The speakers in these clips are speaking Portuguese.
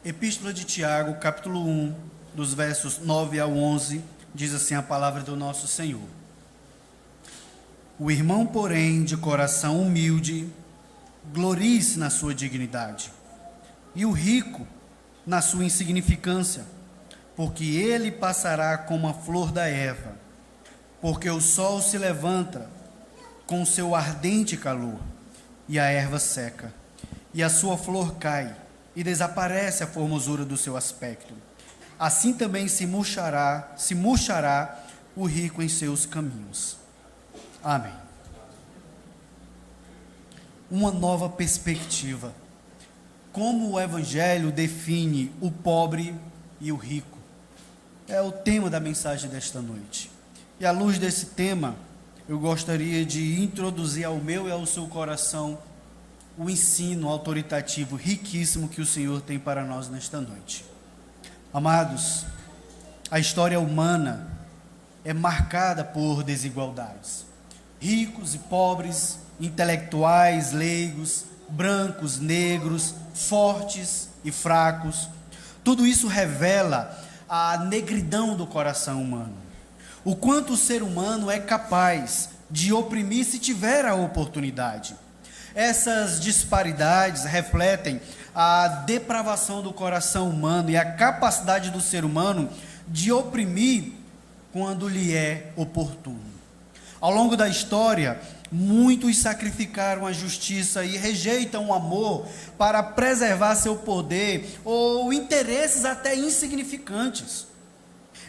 Epístola de Tiago, capítulo 1, dos versos 9 ao 11, diz assim a palavra do nosso Senhor. O irmão, porém, de coração humilde, glorie-se na sua dignidade, e o rico na sua insignificância, porque ele passará como a flor da erva, porque o sol se levanta com seu ardente calor, e a erva seca, e a sua flor cai, e desaparece a formosura do seu aspecto. Assim também se murchará o rico em seus caminhos. Amém. Uma nova perspectiva. Como o Evangelho define o pobre e o rico. É o tema da mensagem desta noite. E à luz desse tema, eu gostaria de introduzir ao meu e ao seu coração o ensino autoritativo riquíssimo que o Senhor tem para nós nesta noite. Amados, a história humana é marcada por desigualdades. Ricos e pobres, intelectuais, leigos, brancos, negros, fortes e fracos. Tudo isso revela a negridão do coração humano. O quanto o ser humano é capaz de oprimir se tiver a oportunidade. Essas disparidades refletem a depravação do coração humano e a capacidade do ser humano de oprimir quando lhe é oportuno. Ao longo da história, muitos sacrificaram a justiça e rejeitam o amor para preservar seu poder ou interesses até insignificantes.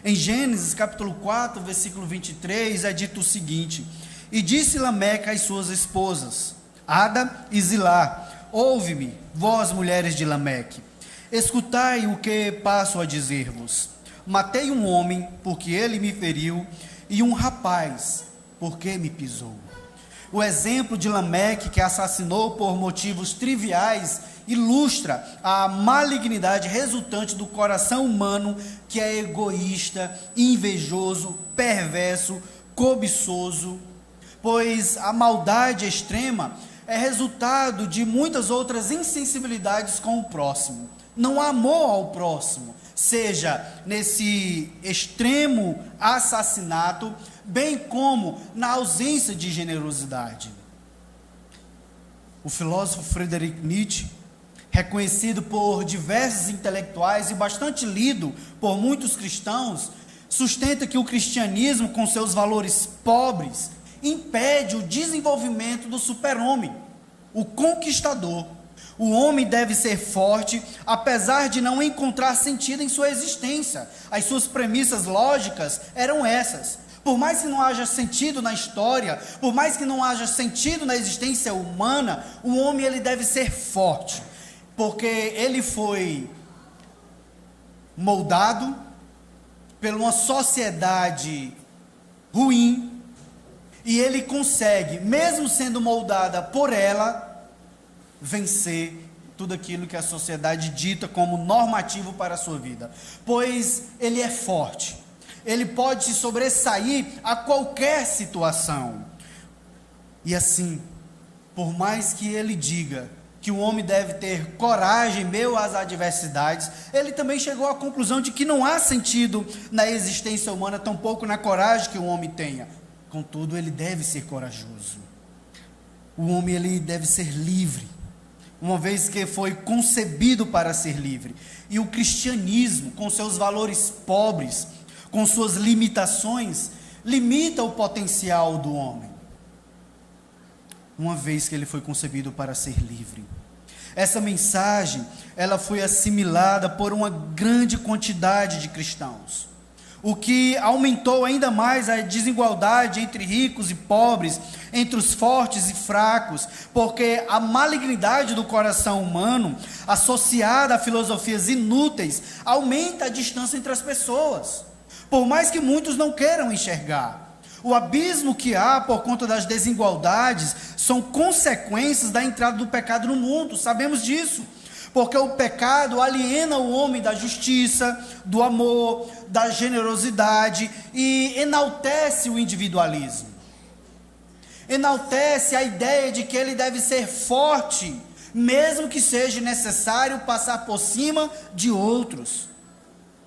Em Gênesis capítulo 4, versículo 23, é dito o seguinte: E disse Lameque às suas esposas, Ada e Zilá, ouve-me, vós mulheres de Lameque, escutai o que passo a dizer-vos. Matei um homem, porque ele me feriu, e um rapaz, porque me pisou. O exemplo de Lameque, que assassinou por motivos triviais, ilustra a malignidade resultante do coração humano, que é egoísta, invejoso, perverso, cobiçoso, pois a maldade extrema é resultado de muitas outras insensibilidades com o próximo. Não há amor ao próximo, seja nesse extremo assassinato, bem como na ausência de generosidade. O filósofo Friedrich Nietzsche, reconhecido por diversos intelectuais e bastante lido por muitos cristãos, sustenta que o cristianismo, com seus valores pobres, impede o desenvolvimento do super-homem, o conquistador. O homem deve ser forte, apesar de não encontrar sentido em sua existência. As suas premissas lógicas eram essas. Por mais que não haja sentido na história, por mais que não haja sentido na existência humana, o homem ele deve ser forte, porque ele foi moldado por uma sociedade ruim, e ele consegue, mesmo sendo moldada por ela, vencer tudo aquilo que a sociedade dita como normativo para a sua vida, pois ele é forte, ele pode se sobressair a qualquer situação. E assim, por mais que ele diga que o homem deve ter coragem meio às adversidades, ele também chegou à conclusão de que não há sentido na existência humana, tampouco na coragem que o homem tenha. Contudo, ele deve ser corajoso. O homem ele deve ser livre, uma vez que foi concebido para ser livre. E o cristianismo, com seus valores pobres, com suas limitações, limita o potencial do homem, uma vez que ele foi concebido para ser livre. Essa mensagem, ela foi assimilada por uma grande quantidade de cristãos, o que aumentou ainda mais a desigualdade entre ricos e pobres, entre os fortes e fracos, porque a malignidade do coração humano, associada a filosofias inúteis, aumenta a distância entre as pessoas, por mais que muitos não queiram enxergar. O abismo que há por conta das desigualdades são consequências da entrada do pecado no mundo, sabemos disso. Porque o pecado aliena o homem da justiça, do amor, da generosidade e enaltece o individualismo. Enaltece a ideia de que ele deve ser forte mesmo que seja necessário passar por cima de outros.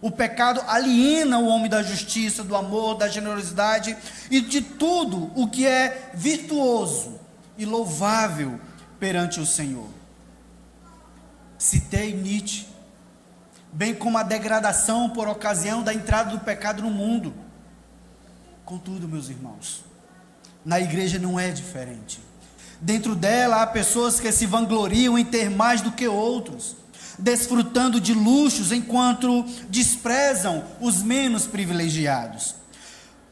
O pecado aliena o homem da justiça, do amor, da generosidade e de tudo o que é virtuoso e louvável perante o Senhor. Citei Nietzsche, bem como a degradação por ocasião da entrada do pecado no mundo. Contudo, meus irmãos, na igreja não é diferente. Dentro dela há pessoas que se vangloriam em ter mais do que outros, desfrutando de luxos enquanto desprezam os menos privilegiados.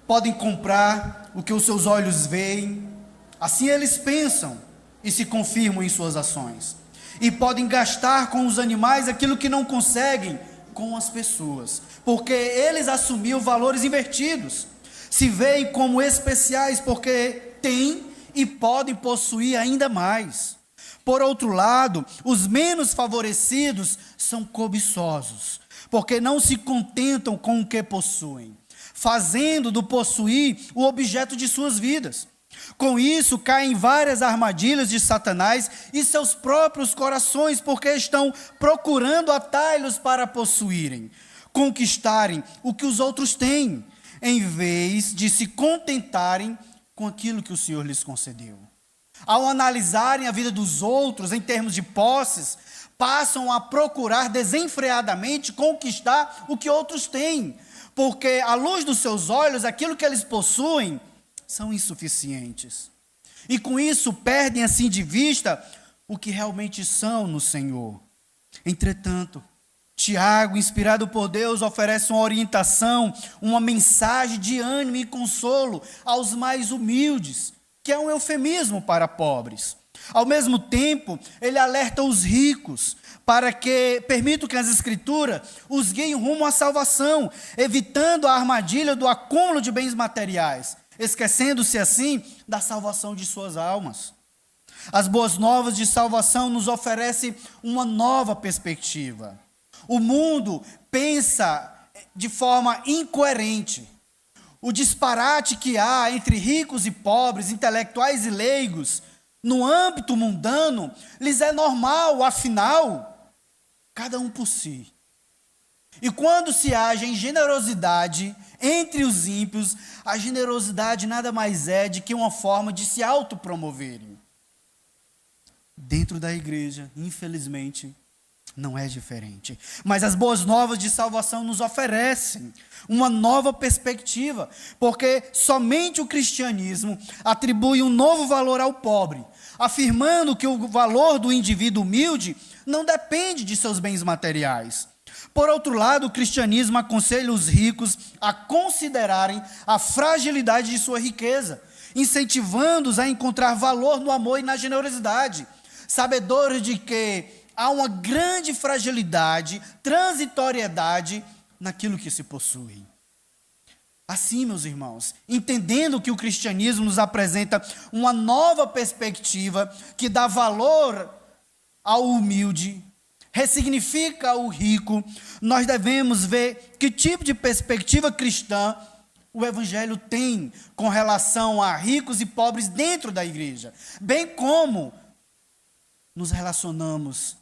Podem comprar o que os seus olhos veem, assim eles pensam e se confirmam em suas ações. E podem gastar com os animais aquilo que não conseguem com as pessoas, porque eles assumiram valores invertidos. Se veem como especiais porque têm e podem possuir ainda mais. Por outro lado, os menos favorecidos são cobiçosos, porque não se contentam com o que possuem, fazendo do possuir o objeto de suas vidas. Com isso, caem várias armadilhas de Satanás e seus próprios corações, porque estão procurando atalhos para possuírem, conquistarem o que os outros têm, em vez de se contentarem com aquilo que o Senhor lhes concedeu. Ao analisarem a vida dos outros em termos de posses, passam a procurar desenfreadamente conquistar o que outros têm, porque à luz dos seus olhos, aquilo que eles possuem são insuficientes. E com isso perdem assim de vista o que realmente são no Senhor. Entretanto, Tiago, inspirado por Deus, oferece uma orientação, uma mensagem de ânimo e consolo aos mais humildes, que é um eufemismo para pobres. Ao mesmo tempo, ele alerta os ricos para que permitam que as Escrituras os guiem rumo à salvação, evitando a armadilha do acúmulo de bens materiais, esquecendo-se assim da salvação de suas almas. As boas novas de salvação nos oferecem uma nova perspectiva. O mundo pensa de forma incoerente. O disparate que há entre ricos e pobres, intelectuais e leigos, no âmbito mundano, lhes é normal, afinal, cada um por si. E quando se age em generosidade entre os ímpios, a generosidade nada mais é do que uma forma de se autopromoverem. Dentro da igreja, infelizmente, não é diferente. Mas as boas novas de salvação nos oferecem uma nova perspectiva, porque somente o cristianismo atribui um novo valor ao pobre, afirmando que o valor do indivíduo humilde não depende de seus bens materiais. Por outro lado, o cristianismo aconselha os ricos a considerarem a fragilidade de sua riqueza, incentivando-os a encontrar valor no amor e na generosidade, sabedores de que há uma grande fragilidade, transitoriedade naquilo que se possui. Assim, meus irmãos, entendendo que o cristianismo nos apresenta uma nova perspectiva que dá valor ao humilde, ressignifica o rico, nós devemos ver que tipo de perspectiva cristã o Evangelho tem com relação a ricos e pobres dentro da igreja, bem como nos relacionamos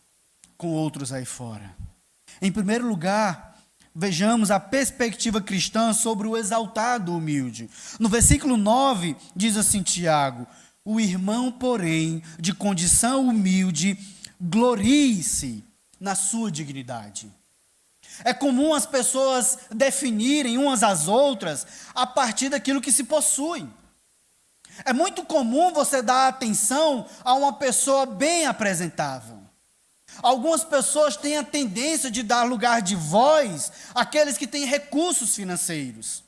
com outros aí fora. Em primeiro lugar, vejamos a perspectiva cristã sobre o exaltado humilde. No versículo 9, diz assim Tiago: o irmão, porém, de condição humilde, glorie-se na sua dignidade. É comum as pessoas definirem umas às outras a partir daquilo que se possuem. É muito comum você dar atenção a uma pessoa bem apresentável. Algumas pessoas têm a tendência de dar lugar de voz àqueles que têm recursos financeiros.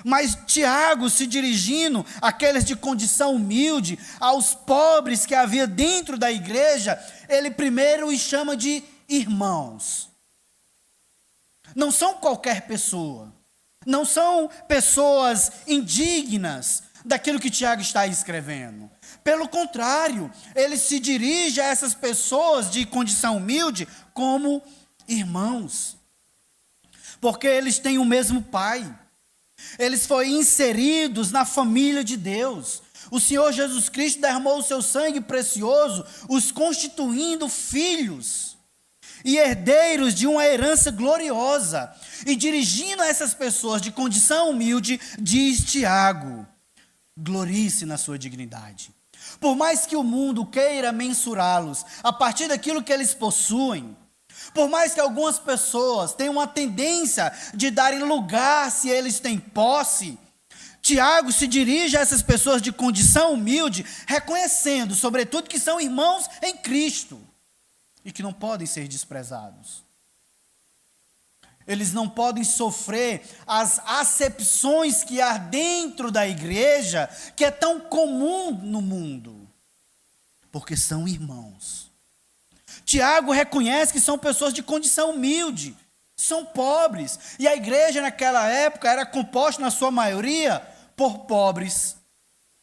Mas Tiago, se dirigindo àqueles de condição humilde, aos pobres que havia dentro da igreja, ele primeiro os chama de irmãos. Não são qualquer pessoa, não são pessoas indignas daquilo que Tiago está escrevendo. Pelo contrário, ele se dirige a essas pessoas de condição humilde como irmãos, porque eles têm o mesmo pai, eles foram inseridos na família de Deus, O Senhor Jesus Cristo derramou o seu sangue precioso, os constituindo filhos e herdeiros de uma herança gloriosa. E dirigindo a essas pessoas de condição humilde, diz Tiago: glorie-se na sua dignidade. Por mais que o mundo queira mensurá-los a partir daquilo que eles possuem, por mais que algumas pessoas tenham uma tendência de darem lugar se eles têm posse, Tiago se dirige a essas pessoas de condição humilde, reconhecendo, sobretudo, que são irmãos em Cristo e que não podem ser desprezados. Eles não podem sofrer as acepções que há dentro da igreja, que é tão comum no mundo, porque são irmãos. Tiago reconhece que são pessoas de condição humilde, são pobres, e a igreja naquela época era composta, na sua maioria, por pobres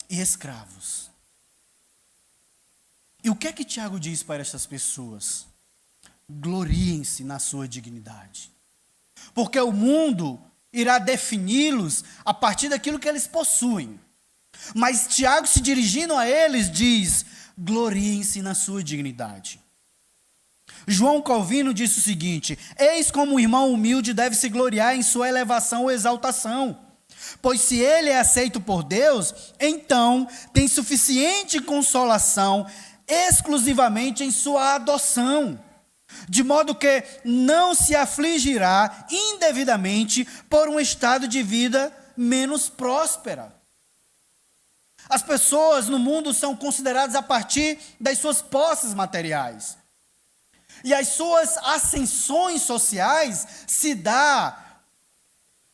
e escravos. E o que é que Tiago diz para essas pessoas? Gloriem-se na sua dignidade. Porque o mundo irá defini-los a partir daquilo que eles possuem. Mas Tiago, se dirigindo a eles, diz: gloriem-se na sua dignidade. João Calvino disse o seguinte: eis como o irmão humilde deve se gloriar em sua elevação ou exaltação. Pois se ele é aceito por Deus, então tem suficiente consolação exclusivamente em sua adoção, de modo que não se afligirá indevidamente por um estado de vida menos próspera. As pessoas no mundo são consideradas a partir das suas posses materiais. E as suas ascensões sociais se dá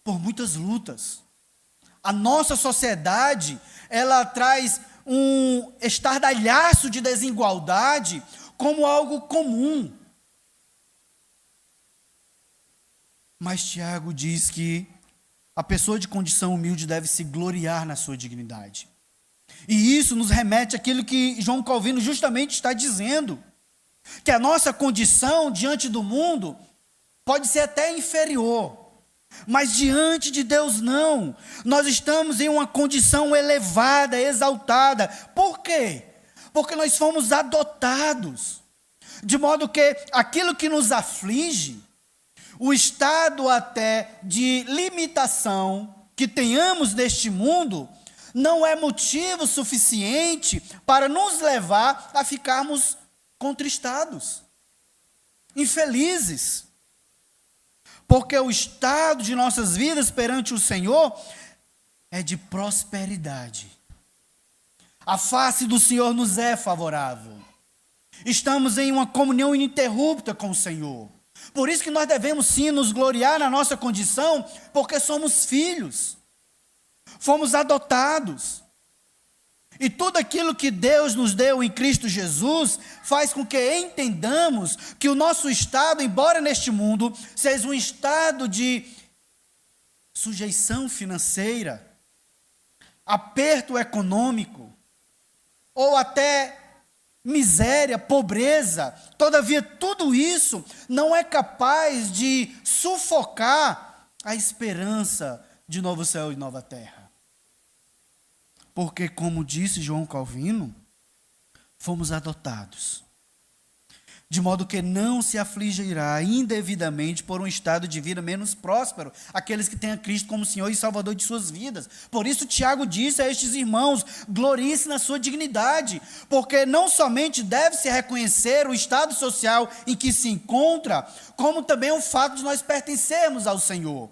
por muitas lutas. A nossa sociedade, ela traz um estardalhaço de desigualdade como algo comum. Mas Tiago diz que a pessoa de condição humilde deve se gloriar na sua dignidade. E isso nos remete àquilo que João Calvino justamente está dizendo, que a nossa condição diante do mundo pode ser até inferior, mas diante de Deus não. Nós estamos em uma condição elevada, exaltada. Por quê? Porque nós fomos adotados, de modo que aquilo que nos aflige, o estado até de limitação que tenhamos neste mundo, não é motivo suficiente para nos levar a ficarmos contristados, infelizes. Porque o estado de nossas vidas perante o Senhor é de prosperidade. A face do Senhor nos é favorável. Estamos em uma comunhão ininterrupta com o Senhor. Por isso que nós devemos sim nos gloriar na nossa condição, porque somos filhos. Fomos adotados. E tudo aquilo que Deus nos deu em Cristo Jesus faz com que entendamos que o nosso estado, embora neste mundo seja um estado de sujeição financeira, aperto econômico, ou até miséria, pobreza, todavia tudo isso não é capaz de sufocar a esperança de novo céu e nova terra. Porque, como disse João Calvino, fomos adotados, de modo que não se afligirá indevidamente por um estado de vida menos próspero aqueles que têm a Cristo como Senhor e Salvador de suas vidas. Por isso Tiago disse a estes irmãos: glorie-se na sua dignidade, porque não somente deve-se reconhecer o estado social em que se encontra, como também o fato de nós pertencermos ao Senhor.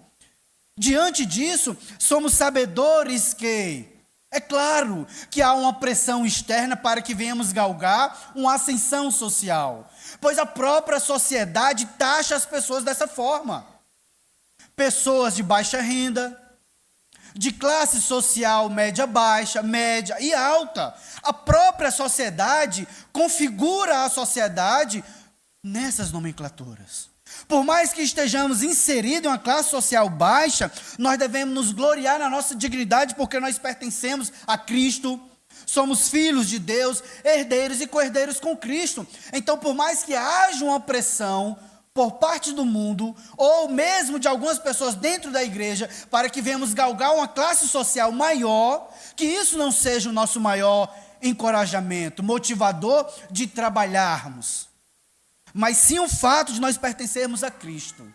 Diante disso, somos sabedores que, é claro que há uma pressão externa para que venhamos galgar uma ascensão social, pois a própria sociedade taxa as pessoas dessa forma. Pessoas de baixa renda, de classe social média-baixa, média e alta. A própria sociedade configura a sociedade nessas nomenclaturas. Por mais que estejamos inseridos em uma classe social baixa, nós devemos nos gloriar na nossa dignidade, porque nós pertencemos a Cristo, somos filhos de Deus, herdeiros e co-herdeiros com Cristo. Então, por mais que haja uma pressão por parte do mundo, ou mesmo de algumas pessoas dentro da igreja, para que venhamos galgar uma classe social maior, que isso não seja o nosso maior encorajamento, motivador de trabalharmos, mas sim o fato de nós pertencermos a Cristo,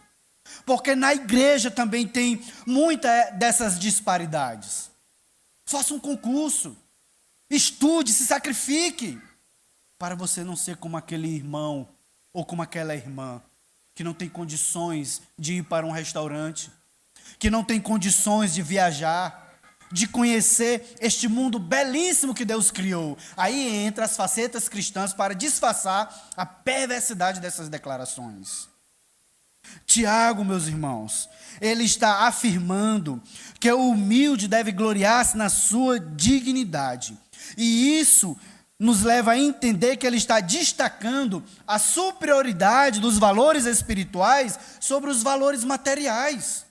porque na igreja também tem muita dessas disparidades. Faça um concurso, estude, se sacrifique, para você não ser como aquele irmão ou como aquela irmã que não tem condições de ir para um restaurante, que não tem condições de viajar, de conhecer este mundo belíssimo que Deus criou. Aí entra as facetas cristãs para disfarçar a perversidade dessas declarações. Tiago, meus irmãos, ele está afirmando que o humilde deve gloriar-se na sua dignidade. E isso nos leva a entender que ele está destacando a superioridade dos valores espirituais sobre os valores materiais.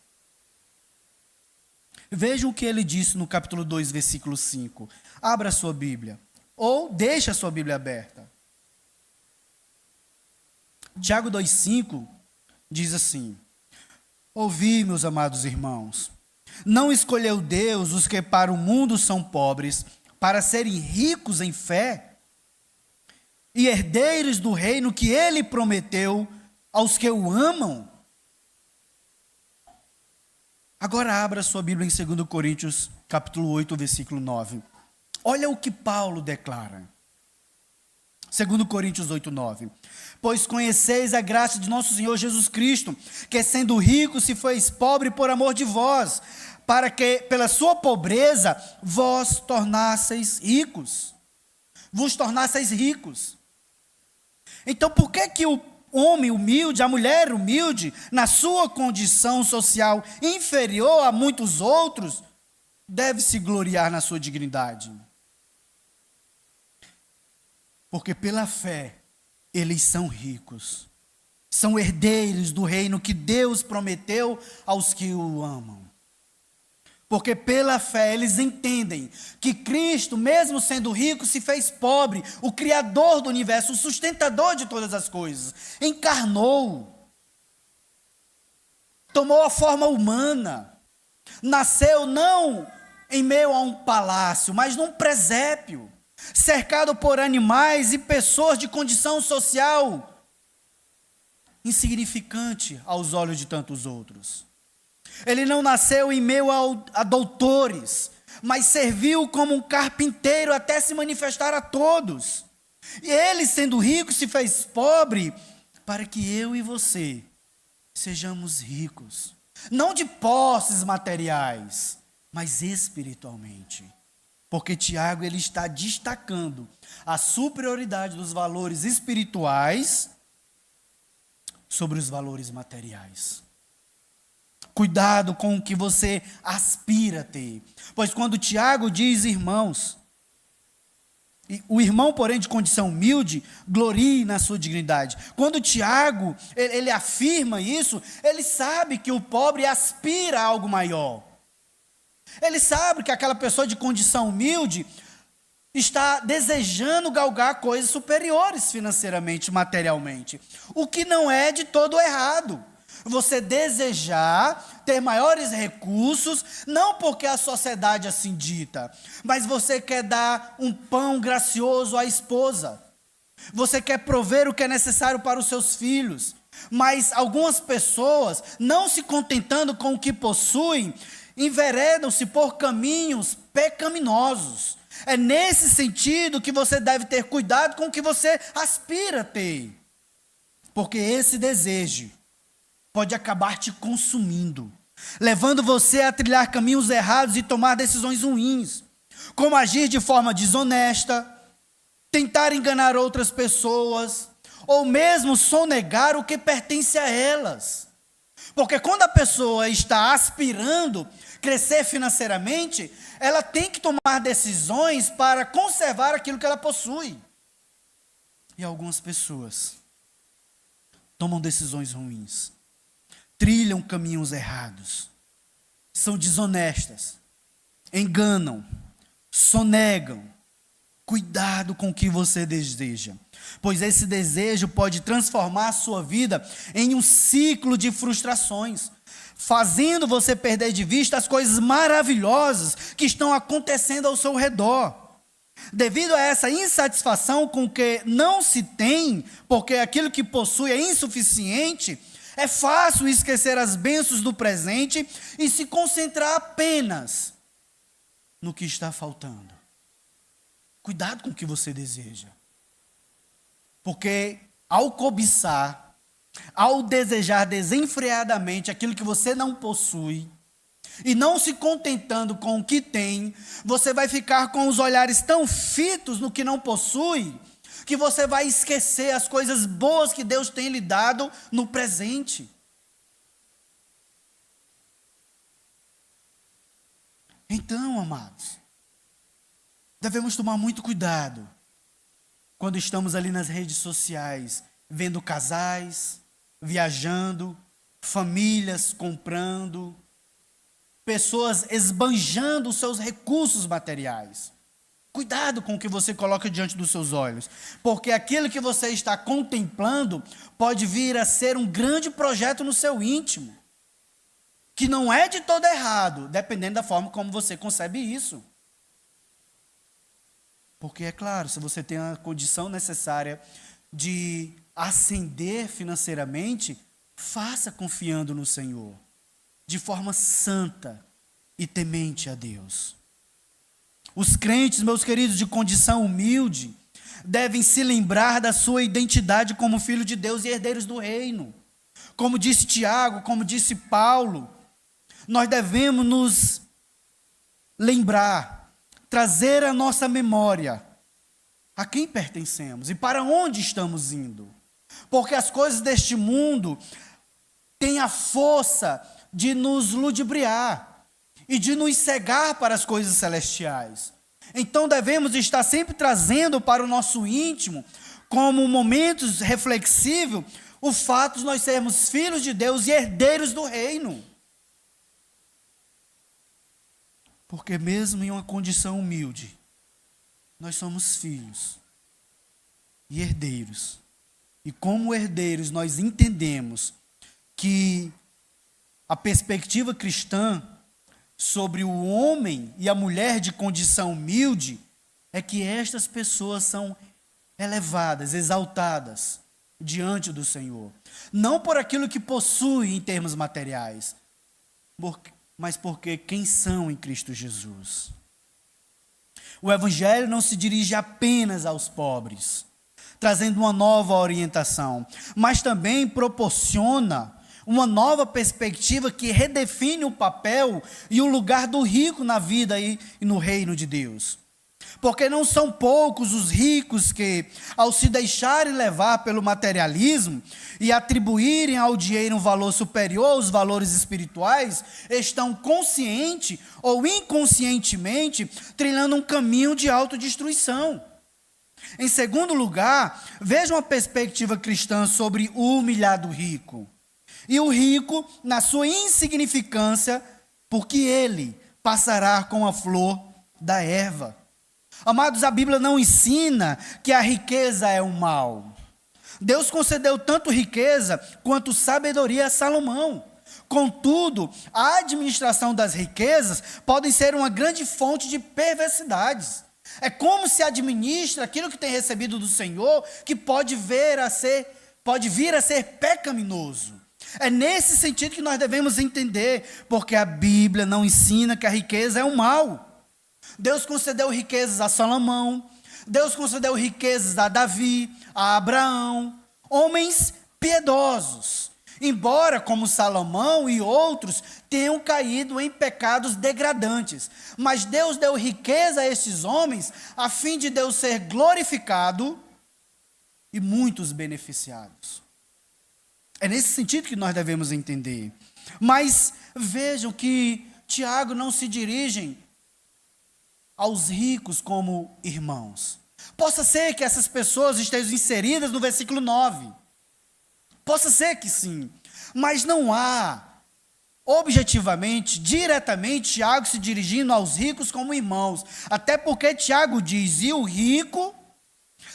Vejam o que ele disse no capítulo 2, versículo 5. Abra a sua Bíblia, ou deixe a sua Bíblia aberta. Tiago 2,5 diz assim: ouvi, meus amados irmãos, não escolheu Deus os que para o mundo são pobres, para serem ricos em fé e herdeiros do reino que ele prometeu aos que o amam? Agora abra sua Bíblia em 2 Coríntios, capítulo 8, versículo 9. Olha o que Paulo declara. 2 Coríntios 8, 9. Pois conheceis a graça de nosso Senhor Jesus Cristo, que sendo rico se fez pobre por amor de vós, para que pela sua pobreza vós tornasseis ricos. Vos tornasseis ricos. Então por que o homem humilde, a mulher humilde, na sua condição social inferior a muitos outros, deve se gloriar na sua dignidade? Porque pela fé, eles são ricos, são herdeiros do reino que Deus prometeu aos que o amam. Porque pela fé eles entendem que Cristo, mesmo sendo rico, se fez pobre, o Criador do universo, o sustentador de todas as coisas, encarnou, tomou a forma humana, nasceu não em meio a um palácio, mas num presépio, cercado por animais e pessoas de condição social insignificante aos olhos de tantos outros. Ele não nasceu em meio a doutores, mas serviu como um carpinteiro até se manifestar a todos. E ele, sendo rico, se fez pobre para que eu e você sejamos ricos, não de posses materiais, mas espiritualmente. Porque Tiago ele está destacando a superioridade dos valores espirituais sobre os valores materiais. Cuidado com o que você aspira a ter. Pois quando Tiago diz irmãos, o irmão, porém, de condição humilde, glorie na sua dignidade. Quando Tiago, ele afirma isso, ele sabe que o pobre aspira a algo maior. Ele sabe que aquela pessoa de condição humilde está desejando galgar coisas superiores financeiramente, materialmente. O que não é de todo errado. Você desejar ter maiores recursos, não porque a sociedade assim dita, mas você quer dar um pão gracioso à esposa. Você quer prover o que é necessário para os seus filhos. Mas algumas pessoas, não se contentando com o que possuem, enveredam-se por caminhos pecaminosos. É nesse sentido que você deve ter cuidado com o que você aspira a ter. Porque esse desejo pode acabar te consumindo, levando você a trilhar caminhos errados e tomar decisões ruins, como agir de forma desonesta, tentar enganar outras pessoas, ou mesmo sonegar o que pertence a elas. Porque quando a pessoa está aspirando crescer financeiramente, ela tem que tomar decisões para conservar aquilo que ela possui. E algumas pessoas tomam decisões ruins, trilham caminhos errados, são desonestas, enganam, sonegam, Cuidado com o que você deseja, pois esse desejo pode transformar a sua vida em um ciclo de frustrações, fazendo você perder de vista as coisas maravilhosas que estão acontecendo ao seu redor. Devido a essa insatisfação com o que não se tem, porque aquilo que possui é insuficiente, é fácil esquecer as bênçãos do presente e se concentrar apenas no que está faltando. Cuidado com o que você deseja. Porque ao cobiçar, ao desejar desenfreadamente aquilo que você não possui, e não se contentando com o que tem, você vai ficar com os olhares tão fitos no que não possui, que você vai esquecer as coisas boas que Deus tem lhe dado no presente. Então, amados, devemos tomar muito cuidado quando estamos ali nas redes sociais, vendo casais, viajando, famílias comprando, pessoas esbanjando os seus recursos materiais. Cuidado com o que você coloca diante dos seus olhos, porque aquilo que você está contemplando pode vir a ser um grande projeto no seu íntimo, que não é de todo errado, dependendo da forma como você concebe isso. Porque, é claro, se você tem a condição necessária de ascender financeiramente, faça confiando no Senhor, de forma santa e temente a Deus. Os crentes, meus queridos, de condição humilde, devem se lembrar da sua identidade como filho de Deus e herdeiros do reino. Como disse Tiago, como disse Paulo, nós devemos nos lembrar, trazer à nossa memória a quem pertencemos e para onde estamos indo. Porque as coisas deste mundo têm a força de nos ludibriar e de nos cegar para as coisas celestiais. Então devemos estar sempre trazendo para o nosso íntimo, como momentos reflexivos, o fato de nós sermos filhos de Deus e herdeiros do reino. Porque mesmo em uma condição humilde, nós somos filhos e herdeiros. E como herdeiros nós entendemos que a perspectiva cristã sobre o homem e a mulher de condição humilde é que estas pessoas são elevadas, exaltadas diante do Senhor. Não por aquilo que possuem em termos materiais, mas porque quem são em Cristo Jesus. O Evangelho não se dirige apenas aos pobres, trazendo uma nova orientação, mas também proporciona uma nova perspectiva que redefine o papel e o lugar do rico na vida e no reino de Deus. Porque não são poucos os ricos que, ao se deixarem levar pelo materialismo e atribuírem ao dinheiro um valor superior aos valores espirituais, estão consciente ou inconscientemente trilhando um caminho de autodestruição. Em segundo lugar, veja uma perspectiva cristã sobre o humilhado rico. E o rico, na sua insignificância, porque ele passará com a flor da erva. Amados, a Bíblia não ensina que a riqueza é um mal. Deus concedeu tanto riqueza quanto sabedoria a Salomão. Contudo, a administração das riquezas pode ser uma grande fonte de perversidades. É como se administra aquilo que tem recebido do Senhor, que pode vir a ser pecaminoso. É nesse sentido que nós devemos entender, porque a Bíblia não ensina que a riqueza é um mal. Deus concedeu riquezas a Salomão, Deus concedeu riquezas a Davi, a Abraão, homens piedosos. Embora, como Salomão e outros, tenham caído em pecados degradantes. Mas Deus deu riqueza a esses homens, a fim de Deus ser glorificado e muitos beneficiados. É nesse sentido que nós devemos entender. Mas vejam que Tiago não se dirige aos ricos como irmãos. Possa ser que essas pessoas estejam inseridas no versículo 9. Possa ser que sim. Mas não há objetivamente, diretamente, Tiago se dirigindo aos ricos como irmãos. Até porque Tiago diz: e o rico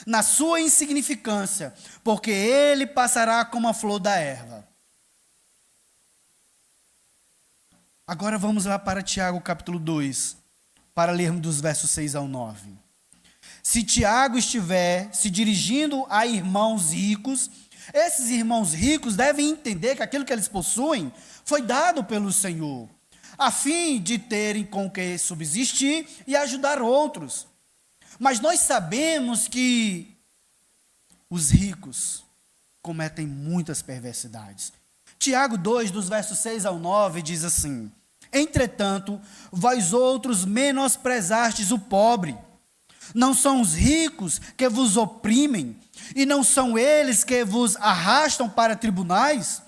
na sua insignificância, porque ele passará como a flor da erva. Agora vamos lá para Tiago capítulo 2, para lermos dos versos 6 ao 9. Se Tiago estiver se dirigindo a irmãos ricos, esses irmãos ricos devem entender que aquilo que eles possuem foi dado pelo Senhor, a fim de terem com que subsistir e ajudar outros. Mas nós sabemos que os ricos cometem muitas perversidades. Tiago 2, dos versos 6 ao 9, diz assim: entretanto, vós outros menosprezastes o pobre. Não são os ricos que vos oprimem, e não são eles que vos arrastam para tribunais?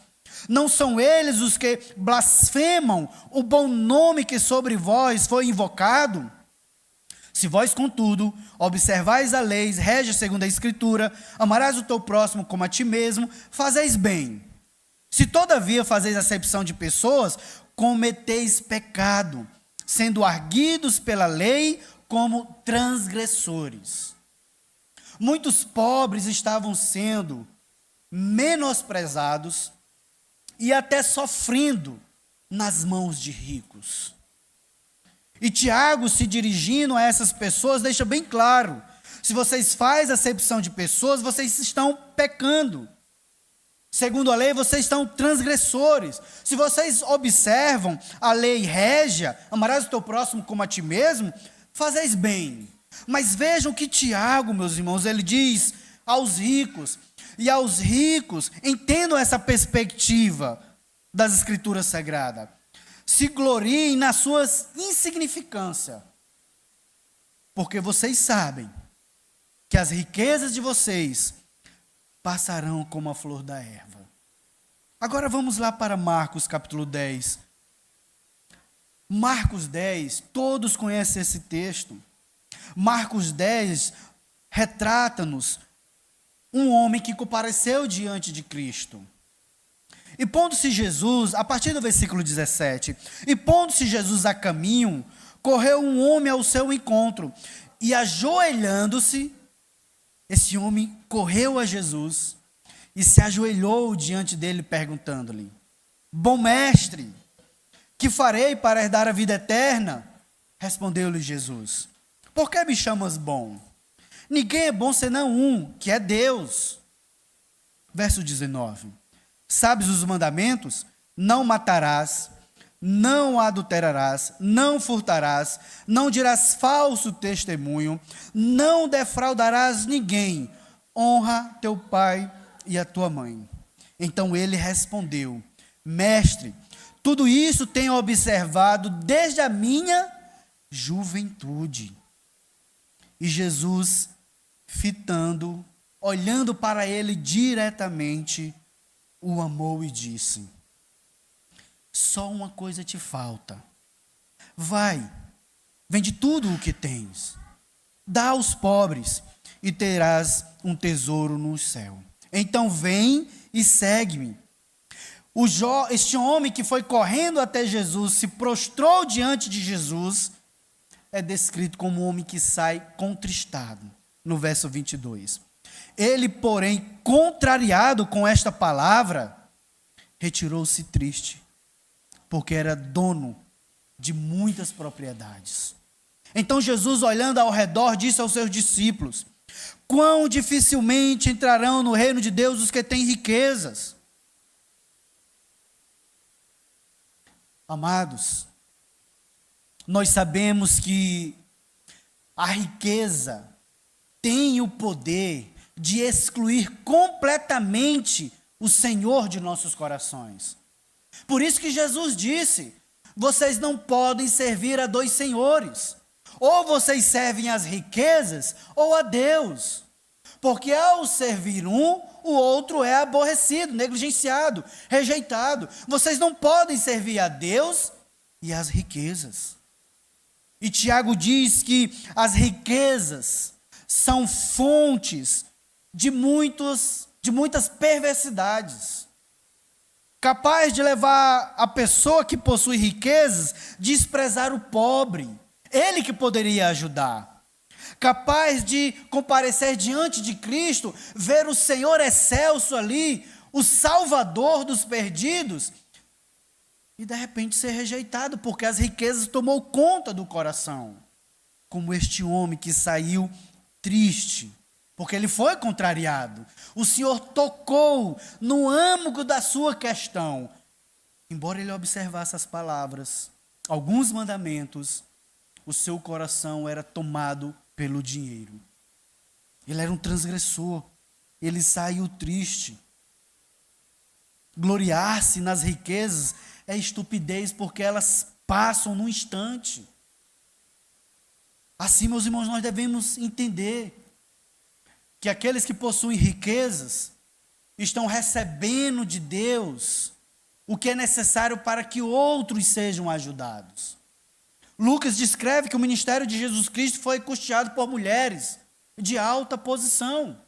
Não são eles os que blasfemam o bom nome que sobre vós foi invocado? Se vós, contudo, observais a lei, rege segundo a Escritura, amarás o teu próximo como a ti mesmo, fazeis bem. Se todavia fazeis acepção de pessoas, cometeis pecado, sendo arguidos pela lei como transgressores. Muitos pobres estavam sendo menosprezados e até sofrendo nas mãos de ricos. E Tiago, se dirigindo a essas pessoas, deixa bem claro: se vocês fazem acepção de pessoas, vocês estão pecando. Segundo a lei, vocês estão transgressores. Se vocês observam a lei régia, amarás o teu próximo como a ti mesmo, fazeis bem. Mas vejam que Tiago, meus irmãos, ele diz aos ricos, e aos ricos, entendam essa perspectiva das Escrituras Sagradas: se gloriem na sua insignificância, porque vocês sabem que as riquezas de vocês passarão como a flor da erva. Agora vamos lá para Marcos capítulo 10. Marcos 10, todos conhecem esse texto. Marcos 10 retrata-nos um homem que compareceu diante de Cristo. E pondo-se Jesus, a partir do versículo 17, e pondo-se Jesus a caminho, correu um homem ao seu encontro, e ajoelhando-se, esse homem correu a Jesus e se ajoelhou diante dele, perguntando-lhe: bom mestre, que farei para herdar a vida eterna? Respondeu-lhe Jesus: por que me chamas bom? Ninguém é bom senão um, que é Deus. Verso 19: sabes os mandamentos? Não matarás, não adulterarás, não furtarás, não dirás falso testemunho, não defraudarás ninguém, honra teu pai e a tua mãe. Então ele respondeu: mestre, tudo isso tenho observado desde a minha juventude. E Jesus, fitando, olhando para ele diretamente, o amou e disse: só uma coisa te falta. Vai, vende tudo o que tens, dá aos pobres, e terás um tesouro no céu. Então vem e segue-me. Este homem que foi correndo até Jesus, se prostrou diante de Jesus, é descrito como um homem que sai contristado, no verso 22. Ele, porém, contrariado com esta palavra, retirou-se triste, porque era dono de muitas propriedades. Então Jesus, olhando ao redor, disse aos seus discípulos: quão dificilmente entrarão no reino de Deus os que têm riquezas. Amados, nós sabemos que a riqueza tem o poder de excluir completamente o Senhor de nossos corações. Por isso que Jesus disse: vocês não podem servir a dois senhores. Ou vocês servem as riquezas ou a Deus. Porque ao servir um, o outro é aborrecido, negligenciado, rejeitado. Vocês não podem servir a Deus e as riquezas. E Tiago diz que as riquezas são fontes de muitas perversidades. capaz de levar a pessoa que possui riquezas a desprezar o pobre, ele que poderia ajudar, capaz de comparecer diante de Cristo, ver o Senhor excelso ali, o Salvador dos perdidos, e de repente ser rejeitado, porque as riquezas tomou conta do coração, como este homem que saiu triste, porque ele foi contrariado. O Senhor tocou no âmago da sua questão. Embora ele observasse as palavras, alguns mandamentos, o seu coração era tomado pelo dinheiro. Ele era um transgressor. Ele saiu triste. Gloriar-se nas riquezas é estupidez, porque elas passam num instante. Assim, meus irmãos, nós devemos entender que aqueles que possuem riquezas estão recebendo de Deus o que é necessário para que outros sejam ajudados. Lucas descreve que o ministério de Jesus Cristo foi custeado por mulheres de alta posição.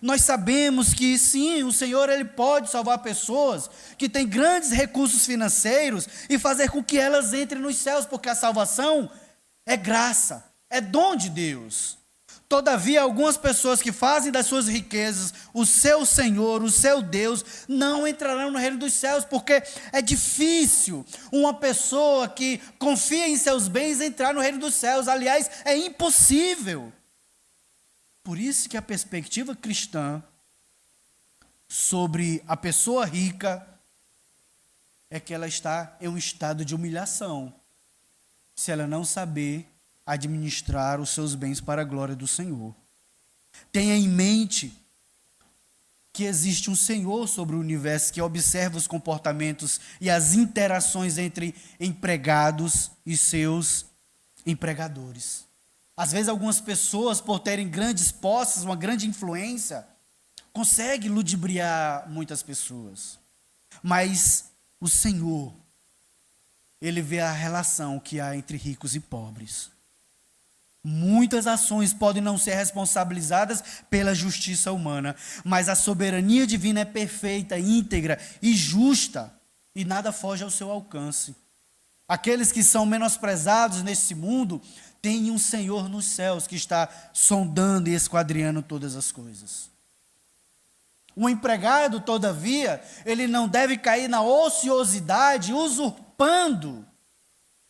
Nós sabemos que sim, o Senhor ele pode salvar pessoas que têm grandes recursos financeiros e fazer com que elas entrem nos céus, porque a salvação é graça, é dom de Deus. Todavia, algumas pessoas que fazem das suas riquezas o seu Senhor, o seu Deus, não entrarão no reino dos céus, porque é difícil uma pessoa que confia em seus bens entrar no reino dos céus. Aliás, é impossível. Por isso que a perspectiva cristã sobre a pessoa rica é que ela está em um estado de humilhação, se ela não saber administrar os seus bens para a glória do Senhor. Tenha em mente que existe um Senhor sobre o universo que observa os comportamentos e as interações entre empregados e seus empregadores. Às vezes algumas pessoas, por terem grandes posses, uma grande influência, conseguem ludibriar muitas pessoas. Mas o Senhor, Ele vê a relação que há entre ricos e pobres. Muitas ações podem não ser responsabilizadas pela justiça humana, mas a soberania divina é perfeita, íntegra e justa, e nada foge ao seu alcance. Aqueles que são menosprezados nesse mundo têm um Senhor nos céus que está sondando e esquadriando todas as coisas. O empregado, todavia, ele não deve cair na ociosidade, usurpando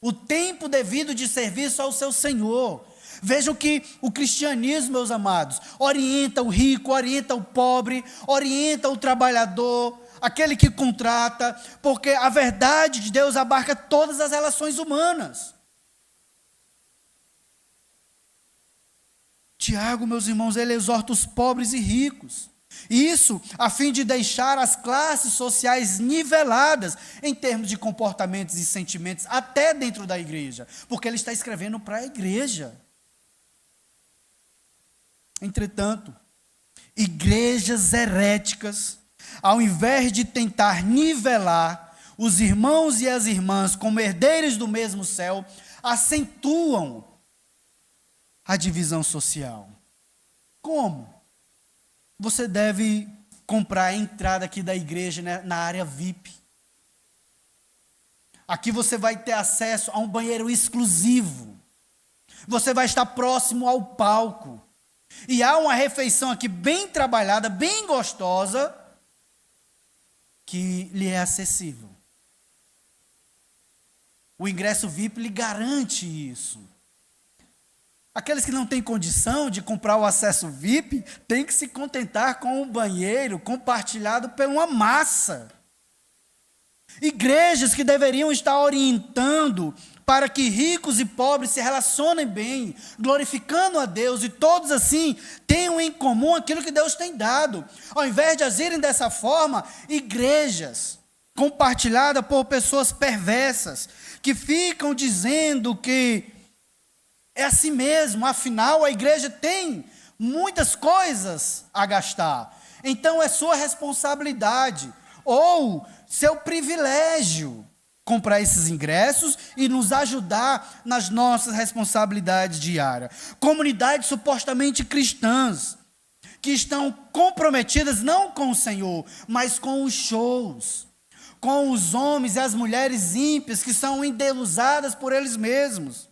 o tempo devido de serviço ao seu Senhor. Vejam que o cristianismo, meus amados, orienta o rico, orienta o pobre, orienta o trabalhador, aquele que contrata, porque a verdade de Deus abarca todas as relações humanas. Tiago, meus irmãos, ele exorta os pobres e ricos. Isso a fim de deixar as classes sociais niveladas em termos de comportamentos e sentimentos, até dentro da igreja, porque ele está escrevendo para a igreja. Entretanto, igrejas heréticas, ao invés de tentar nivelar os irmãos e as irmãs como herdeiros do mesmo céu, acentuam a divisão social. Como? Você deve comprar a entrada aqui da igreja, né, na área VIP. Aqui você vai ter acesso a um banheiro exclusivo. Você vai estar próximo ao palco. E há uma refeição aqui bem trabalhada, bem gostosa, que lhe é acessível. O ingresso VIP lhe garante isso. Aqueles que não têm condição de comprar o acesso VIP, têm que se contentar com um banheiro compartilhado por uma massa. Igrejas que deveriam estar orientando para que ricos e pobres se relacionem bem, glorificando a Deus, e todos assim tenham em comum aquilo que Deus tem dado. Ao invés de agirem dessa forma, igrejas compartilhadas por pessoas perversas, que ficam dizendo que é assim mesmo, afinal a igreja tem muitas coisas a gastar, então é sua responsabilidade, ou seu privilégio, comprar esses ingressos e nos ajudar nas nossas responsabilidades diárias. Comunidades supostamente cristãs, que estão comprometidas não com o Senhor, mas com os shows, com os homens e as mulheres ímpias que são endeusadas por eles mesmos.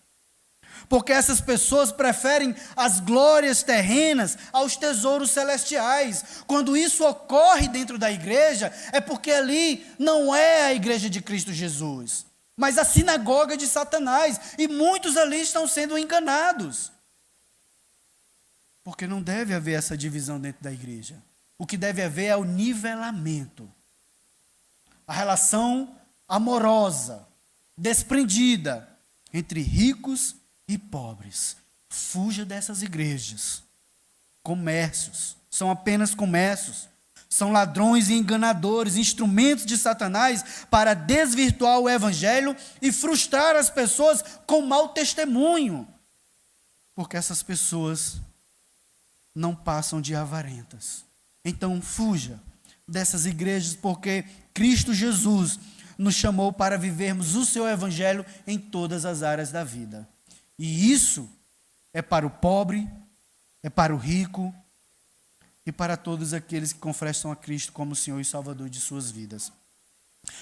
Porque essas pessoas preferem as glórias terrenas aos tesouros celestiais. Quando isso ocorre dentro da igreja, é porque ali não é a igreja de Cristo Jesus, mas a sinagoga de Satanás. E muitos ali estão sendo enganados. Porque não deve haver essa divisão dentro da igreja. O que deve haver é o nivelamento. A relação amorosa, desprendida, entre ricos e pobres. Fuja dessas igrejas. Comércios, são apenas comércios. São ladrões e enganadores, instrumentos de Satanás para desvirtuar o evangelho e frustrar as pessoas com mau testemunho. Porque essas pessoas não passam de avarentas. Então fuja dessas igrejas, porque Cristo Jesus nos chamou para vivermos o seu evangelho em todas as áreas da vida. E isso é para o pobre, é para o rico e para todos aqueles que confessam a Cristo como Senhor e Salvador de suas vidas.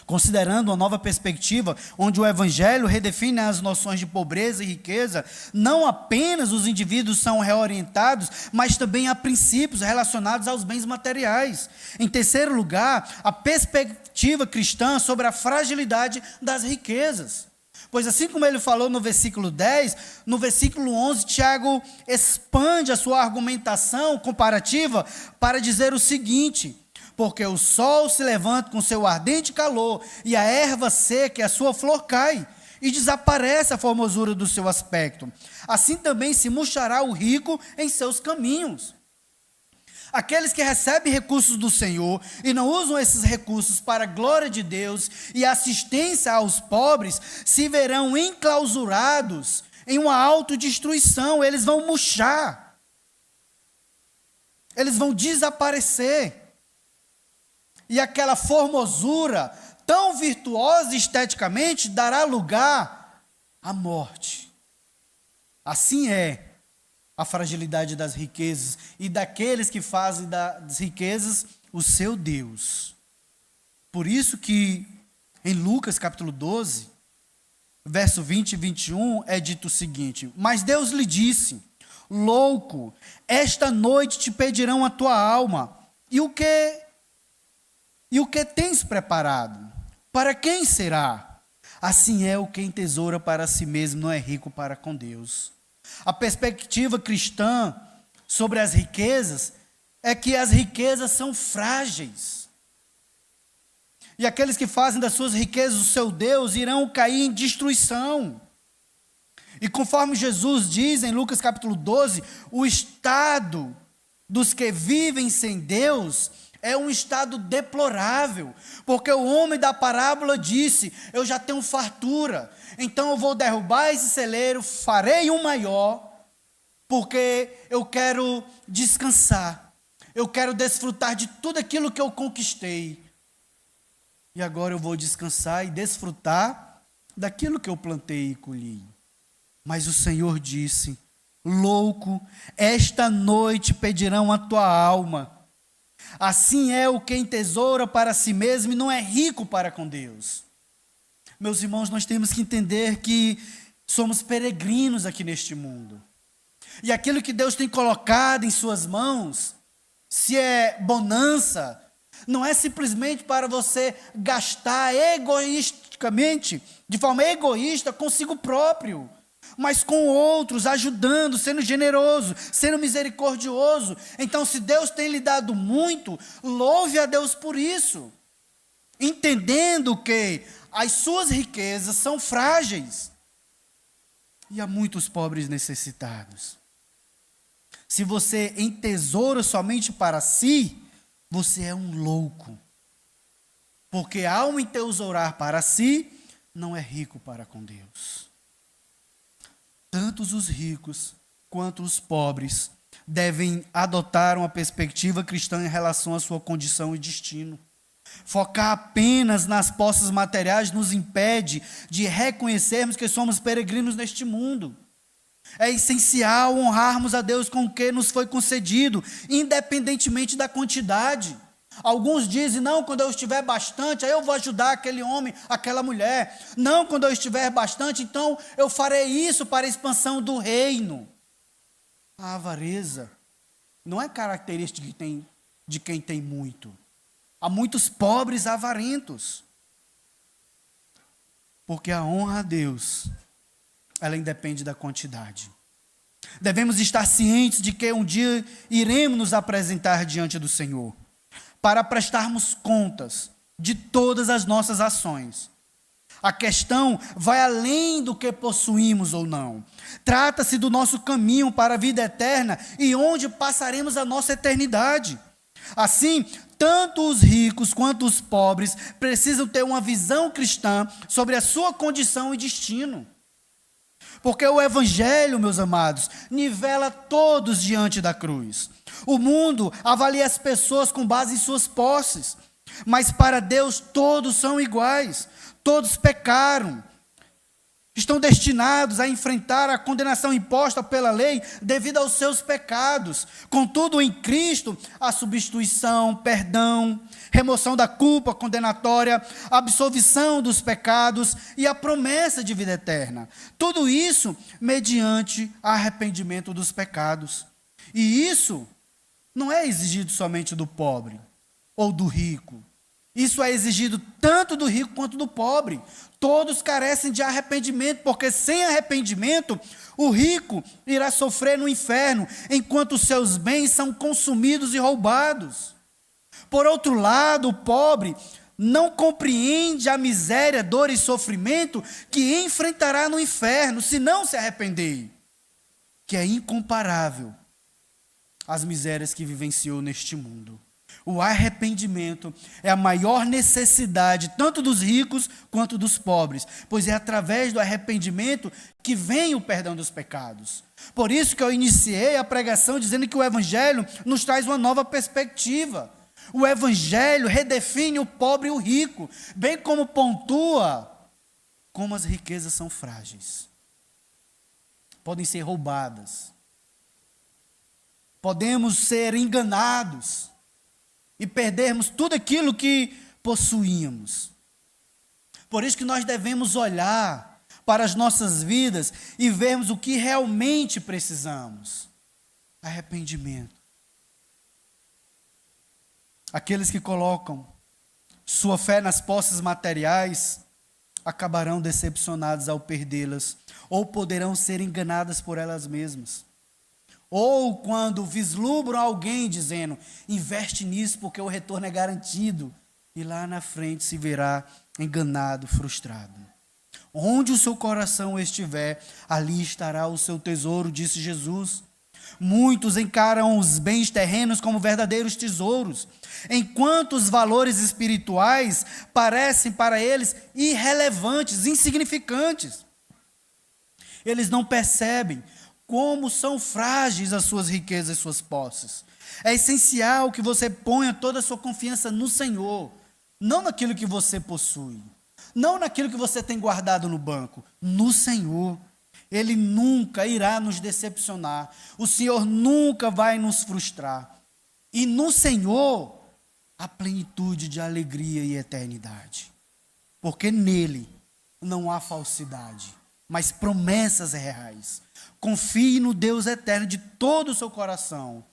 Considerando uma nova perspectiva, onde o Evangelho redefine as noções de pobreza e riqueza, não apenas os indivíduos são reorientados, mas também há princípios relacionados aos bens materiais. Em terceiro lugar, a perspectiva cristã sobre a fragilidade das riquezas. Pois assim como ele falou no versículo 10, no versículo 11, Tiago expande a sua argumentação comparativa para dizer o seguinte: porque o sol se levanta com seu ardente calor, e a erva seca e a sua flor cai, e desaparece a formosura do seu aspecto. Assim também se murchará o rico em seus caminhos. Aqueles que recebem recursos do Senhor e não usam esses recursos para a glória de Deus e assistência aos pobres, se verão enclausurados em uma autodestruição. Eles vão murchar. Eles vão desaparecer. E aquela formosura tão virtuosa esteticamente dará lugar à morte. Assim é a fragilidade das riquezas e daqueles que fazem das riquezas o seu Deus. Por isso que em Lucas capítulo 12, verso 20 e 21, é dito o seguinte: mas Deus lhe disse: louco, esta noite te pedirão a tua alma, e o que tens preparado? Para quem será? Assim é o que entesoura para si mesmo, não é rico para com Deus. A perspectiva cristã sobre as riquezas é que as riquezas são frágeis. E aqueles que fazem das suas riquezas o seu Deus irão cair em destruição. E conforme Jesus diz em Lucas capítulo 12, o estado dos que vivem sem Deus é um estado deplorável, porque o homem da parábola disse: eu já tenho fartura, então eu vou derrubar esse celeiro, farei um maior, porque eu quero descansar, eu quero desfrutar de tudo aquilo que eu conquistei, e agora eu vou descansar e desfrutar daquilo que eu plantei e colhi. Mas o Senhor disse: louco, esta noite pedirão a tua alma. Assim é o que entesoura para si mesmo e não é rico para com Deus. Meus irmãos, nós temos que entender que somos peregrinos aqui neste mundo. E aquilo que Deus tem colocado em suas mãos, se é bonança, não é simplesmente para você gastar egoisticamente, de forma egoísta, consigo próprio, mas com outros, ajudando, sendo generoso, sendo misericordioso. Então, se Deus tem lhe dado muito, louve a Deus por isso, entendendo que as suas riquezas são frágeis e há muitos pobres necessitados. Se você entesoura somente para si, você é um louco, porque ao entesourar para si, não é rico para com Deus. Tanto os ricos quanto os pobres devem adotar uma perspectiva cristã em relação à sua condição e destino. Focar apenas nas posses materiais nos impede de reconhecermos que somos peregrinos neste mundo. É essencial honrarmos a Deus com o que nos foi concedido, independentemente da quantidade. Alguns dizem, não, quando eu estiver bastante, aí eu vou ajudar aquele homem, aquela mulher. Não, quando eu estiver bastante, então eu farei isso para a expansão do reino. A avareza não é característica de quem tem muito. Há muitos pobres avarentos. Porque a honra a Deus, ela independe da quantidade. Devemos estar cientes de que um dia iremos nos apresentar diante do Senhor, para prestarmos contas de todas as nossas ações. A questão vai além do que possuímos ou não. Trata-se do nosso caminho para a vida eterna e onde passaremos a nossa eternidade. Assim, tanto os ricos quanto os pobres precisam ter uma visão cristã sobre a sua condição e destino. Porque o Evangelho, meus amados, nivela todos diante da cruz. O mundo avalia as pessoas com base em suas posses, mas para Deus todos são iguais, todos pecaram, estão destinados a enfrentar a condenação imposta pela lei devido aos seus pecados. Contudo, em Cristo, a substituição, perdão, remoção da culpa condenatória, absolvição dos pecados e a promessa de vida eterna. Tudo isso mediante arrependimento dos pecados. E isso não é exigido somente do pobre ou do rico. Isso é exigido tanto do rico quanto do pobre. Todos carecem de arrependimento, porque sem arrependimento, o rico irá sofrer no inferno, enquanto os seus bens são consumidos e roubados. Por outro lado, o pobre não compreende a miséria, dor e sofrimento que enfrentará no inferno, se não se arrepender, que é incomparável às misérias que vivenciou neste mundo. O arrependimento é a maior necessidade, tanto dos ricos quanto dos pobres, pois é através do arrependimento que vem o perdão dos pecados. Por isso que eu iniciei a pregação dizendo que o Evangelho nos traz uma nova perspectiva. O Evangelho redefine o pobre e o rico, bem como pontua como as riquezas são frágeis. Podem ser roubadas. Podemos ser enganados e perdermos tudo aquilo que possuíamos. Por isso que nós devemos olhar para as nossas vidas e vermos o que realmente precisamos. Arrependimento. Aqueles que colocam sua fé nas posses materiais acabarão decepcionados ao perdê-las, ou poderão ser enganadas por elas mesmas. Ou quando vislumbram alguém dizendo, investe nisso porque o retorno é garantido, e lá na frente se verá enganado, frustrado. Onde o seu coração estiver, ali estará o seu tesouro, disse Jesus. Muitos encaram os bens terrenos como verdadeiros tesouros, enquanto os valores espirituais parecem para eles irrelevantes, insignificantes. Eles não percebem como são frágeis as suas riquezas e suas posses. É essencial que você ponha toda a sua confiança no Senhor, não naquilo que você possui, não naquilo que você tem guardado no banco, no Senhor. Ele nunca irá nos decepcionar, o Senhor nunca vai nos frustrar. E no Senhor, a plenitude de alegria e eternidade. Porque nele não há falsidade, mas promessas reais. Confie no Deus eterno de todo o seu coração,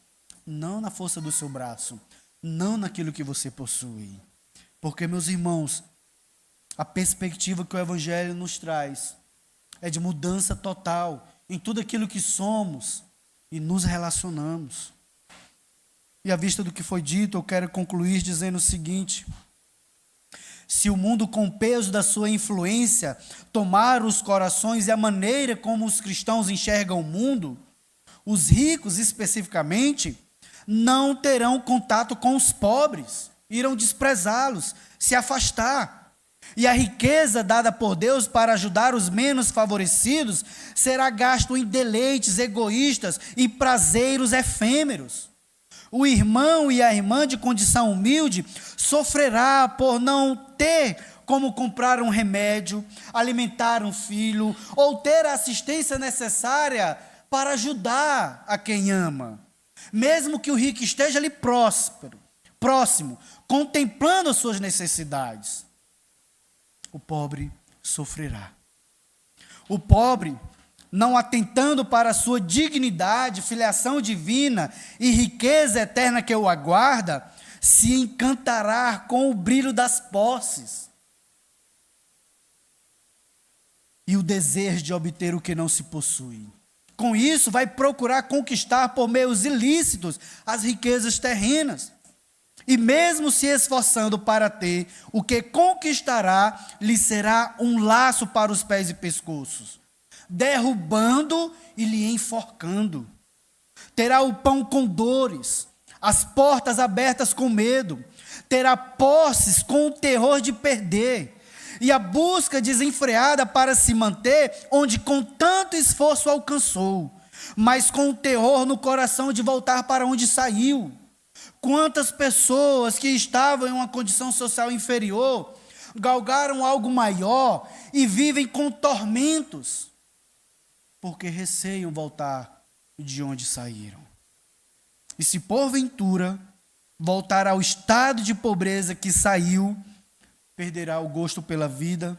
não na força do seu braço, não naquilo que você possui. Porque, meus irmãos, a perspectiva que o Evangelho nos traz é de mudança total em tudo aquilo que somos e nos relacionamos. E à vista do que foi dito, eu quero concluir dizendo o seguinte: se o mundo com o peso da sua influência tomar os corações e a maneira como os cristãos enxergam o mundo, os ricos especificamente não terão contato com os pobres, irão desprezá-los, se afastar. E a riqueza dada por Deus para ajudar os menos favorecidos será gasto em deleites egoístas e prazeres efêmeros. O irmão e a irmã de condição humilde sofrerá por não ter como comprar um remédio, alimentar um filho ou ter a assistência necessária para ajudar a quem ama. Mesmo que o rico esteja ali próspero, próximo, contemplando as suas necessidades, o pobre sofrerá. O pobre, não atentando para a sua dignidade, filiação divina e riqueza eterna que o aguarda, se encantará com o brilho das posses e o desejo de obter o que não se possui. Com isso, vai procurar conquistar por meios ilícitos as riquezas terrenas. E mesmo se esforçando para ter, o que conquistará lhe será um laço para os pés e pescoços, derrubando e lhe enforcando. Terá o pão com dores, as portas abertas com medo, terá posses com o terror de perder, e a busca desenfreada para se manter onde com tanto esforço alcançou, mas com o terror no coração de voltar para onde saiu. Quantas pessoas que estavam em uma condição social inferior galgaram algo maior e vivem com tormentos, porque receiam voltar de onde saíram. E se porventura voltar ao estado de pobreza que saiu, perderá o gosto pela vida,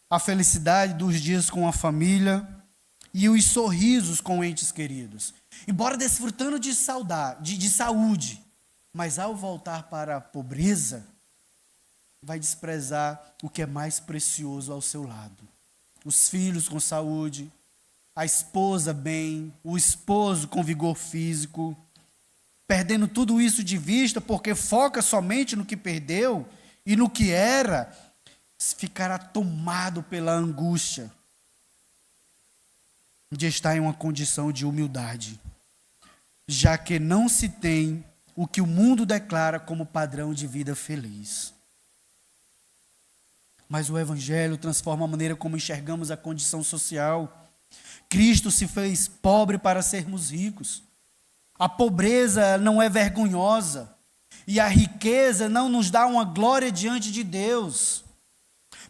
a felicidade dos dias com a família e os sorrisos com entes queridos. Embora desfrutando de saúde, mas ao voltar para a pobreza, vai desprezar o que é mais precioso ao seu lado. Os filhos com saúde, a esposa bem, o esposo com vigor físico, perdendo tudo isso de vista porque foca somente no que perdeu e no que era, ficará tomado pela angústia de estar em uma condição de humildade, já que não se tem o que o mundo declara como padrão de vida feliz. Mas o Evangelho transforma a maneira como enxergamos a condição social. Cristo se fez pobre para sermos ricos. A pobreza não é vergonhosa e a riqueza não nos dá uma glória diante de Deus,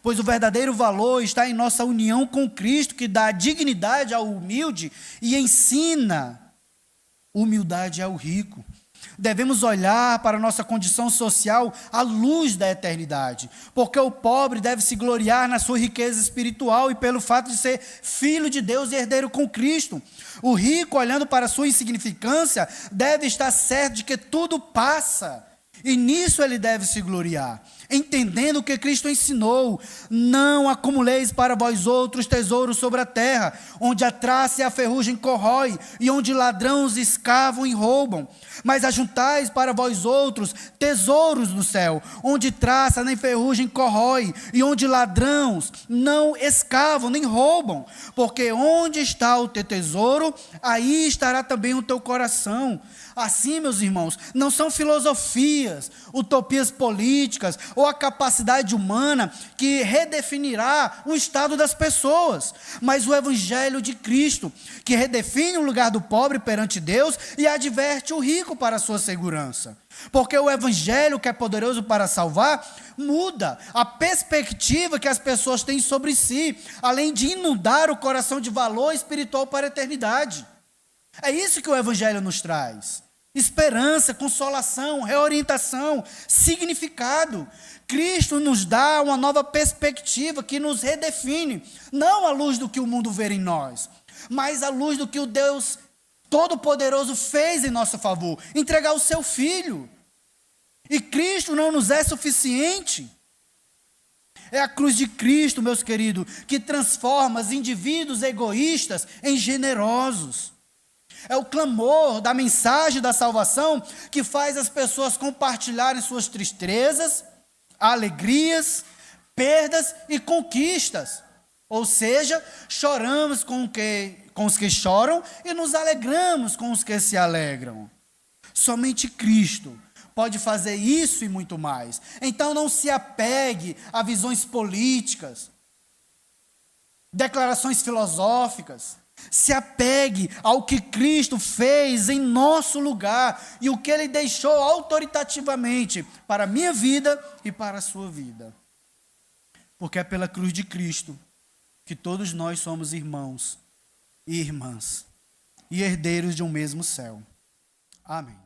pois o verdadeiro valor está em nossa união com Cristo, que dá dignidade ao humilde e ensina humildade ao rico. Devemos olhar para a nossa condição social à luz da eternidade, porque o pobre deve se gloriar na sua riqueza espiritual e pelo fato de ser filho de Deus e herdeiro com Cristo. O rico, olhando para a sua insignificância, deve estar certo de que tudo passa, e nisso ele deve se gloriar, entendendo o que Cristo ensinou: não acumuleis para vós outros tesouros sobre a terra, onde a traça e a ferrugem corrói, e onde ladrões escavam e roubam, mas ajuntais para vós outros tesouros no céu, onde traça nem ferrugem corrói, e onde ladrões não escavam nem roubam, porque onde está o teu tesouro, aí estará também o teu coração. Assim, meus irmãos, não são filosofias, utopias políticas ou a capacidade humana que redefinirá o estado das pessoas, mas o Evangelho de Cristo, que redefine o lugar do pobre perante Deus e adverte o rico para a sua segurança. Porque o Evangelho, que é poderoso para salvar, muda a perspectiva que as pessoas têm sobre si, além de inundar o coração de valor espiritual para a eternidade. É isso que o Evangelho nos traz: esperança, consolação, reorientação, significado. Cristo nos dá uma nova perspectiva que nos redefine, não à luz do que o mundo vê em nós, mas à luz do que o Deus Todo-Poderoso fez em nosso favor: entregar o seu Filho. E Cristo não nos é suficiente. É a cruz de Cristo, meus queridos, que transforma os indivíduos egoístas em generosos. É o clamor da mensagem da salvação que faz as pessoas compartilharem suas tristezas, alegrias, perdas e conquistas. Ou seja, choramos com os que choram e nos alegramos com os que se alegram. Somente Cristo pode fazer isso e muito mais. Então não se apegue a visões políticas, declarações filosóficas. Se apegue ao que Cristo fez em nosso lugar e o que Ele deixou autoritativamente para a minha vida e para a sua vida. Porque é pela cruz de Cristo que todos nós somos irmãos e irmãs e herdeiros de um mesmo céu. Amém.